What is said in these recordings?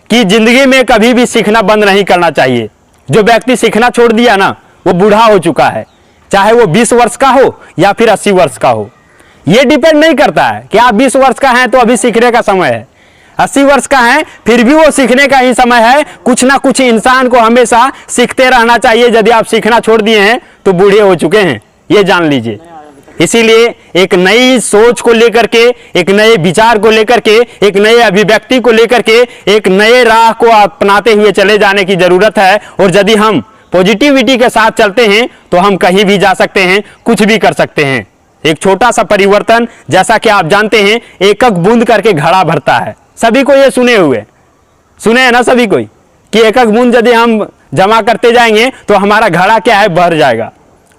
कि जिंदगी में कभी भी सीखना बंद नहीं करना चाहिए। जो व्यक्ति सीखना छोड़ दिया ना, वो बूढ़ा हो चुका है, चाहे वो 20 वर्ष का हो या फिर 80 वर्ष का हो। ये डिपेंड नहीं करता है कि आप 20 वर्ष का हैं तो अभी सीखने का समय है, 80 वर्ष का है फिर भी वो सीखने का ही समय है। कुछ ना कुछ इंसान को हमेशा सीखते रहना चाहिए। यदि आप सीखना छोड़ दिए हैं तो बूढ़े हो चुके हैं, ये जान लीजिए। इसीलिए एक नई सोच को लेकर के, एक नए विचार को लेकर के, एक नए अभिव्यक्ति को लेकर के, एक नए राह को अपनाते हुए चले जाने की जरूरत है। और यदि हम पॉजिटिविटी के साथ चलते हैं तो हम कहीं भी जा सकते हैं, कुछ भी कर सकते हैं। एक छोटा सा परिवर्तन, जैसा कि आप जानते हैं, एक एक बूंद करके घड़ा भरता है। सभी को ये सुने हैं ना सभी कोई, कि एक एक बूंद यदि हम जमा करते जाएंगे तो हमारा घड़ा क्या है, भर जाएगा।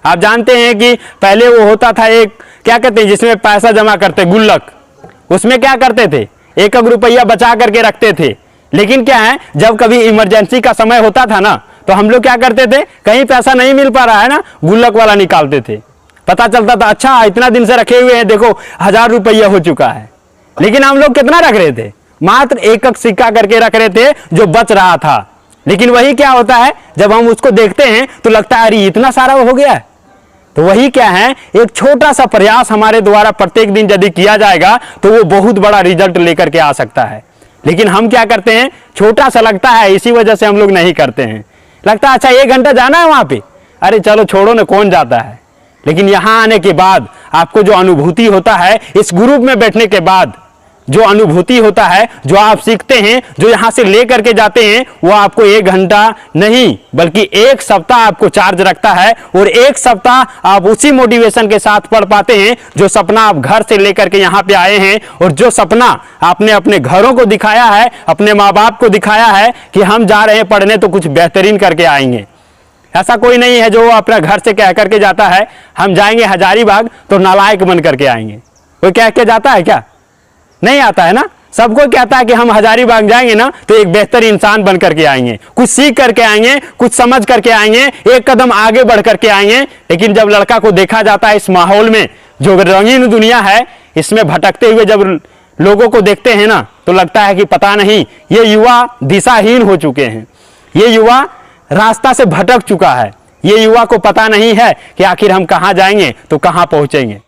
आप जानते हैं कि पहले वो होता था एक, क्या कहते हैं, जिसमें पैसा जमा करते, गुल्लक, उसमें क्या करते थे, एक एक रुपया बचा करके रखते थे। लेकिन क्या है, जब कभी इमरजेंसी का समय होता था ना, तो हम लोग क्या करते थे, कहीं पैसा नहीं मिल पा रहा है ना, गुल्लक वाला निकालते थे। पता चलता था, अच्छा इतना दिन से रखे हुए हैं, देखो 1000 रुपया हो चुका है। लेकिन हम लोग कितना रख रहे थे, मात्र एक एक सिक्का करके रख रहे थे जो बच रहा था। लेकिन वही क्या होता है, जब हम उसको देखते हैं तो लगता है अरे इतना सारा हो गया है। तो वही क्या है, एक छोटा सा प्रयास हमारे द्वारा प्रत्येक दिन यदि किया जाएगा तो वो बहुत बड़ा रिजल्ट लेकर के आ सकता है। लेकिन हम क्या करते हैं, छोटा सा लगता है, इसी वजह से हम लोग नहीं करते हैं। लगता है अच्छा 1 घंटा जाना है वहां पे, अरे चलो छोड़ो ना, कौन जाता है। लेकिन यहां आने के बाद आपको जो अनुभूति होता है, इस ग्रुप में बैठने के बाद जो अनुभूति होता है, जो आप सीखते हैं, जो यहां से लेकर के जाते हैं, वो आपको 1 घंटा नहीं बल्कि 1 सप्ताह आपको चार्ज रखता है। और 1 सप्ताह आप उसी मोटिवेशन के साथ पढ़ पाते हैं जो सपना आप घर से लेकर के यहाँ पे आए हैं, और जो सपना आपने अपने घरों को दिखाया है, अपने माँ बाप को दिखाया है कि हम जा रहे हैं पढ़ने तो कुछ बेहतरीन करके आएंगे। ऐसा कोई नहीं है जो अपना घर से कह करके जाता है हम जाएंगे हजारीबाग तो नालायक बन करके आएंगे। कोई कह के जाता है क्या? नहीं आता है ना। सबको कहता है कि हम हजारीबाग जाएंगे ना तो एक बेहतर इंसान बन करके आएंगे, कुछ सीख करके आएंगे, कुछ समझ करके आएंगे, एक कदम आगे बढ़ करके आएंगे। लेकिन जब लड़का को देखा जाता है इस माहौल में, जो रंगीन दुनिया है, इसमें भटकते हुए जब लोगों को देखते हैं ना, तो लगता है कि पता नहीं ये युवा दिशाहीन हो चुके हैं, ये युवा रास्ता से भटक चुका है, ये युवा को पता नहीं है कि आखिर हम कहाँ जाएंगे तो कहाँ पहुंचेंगे।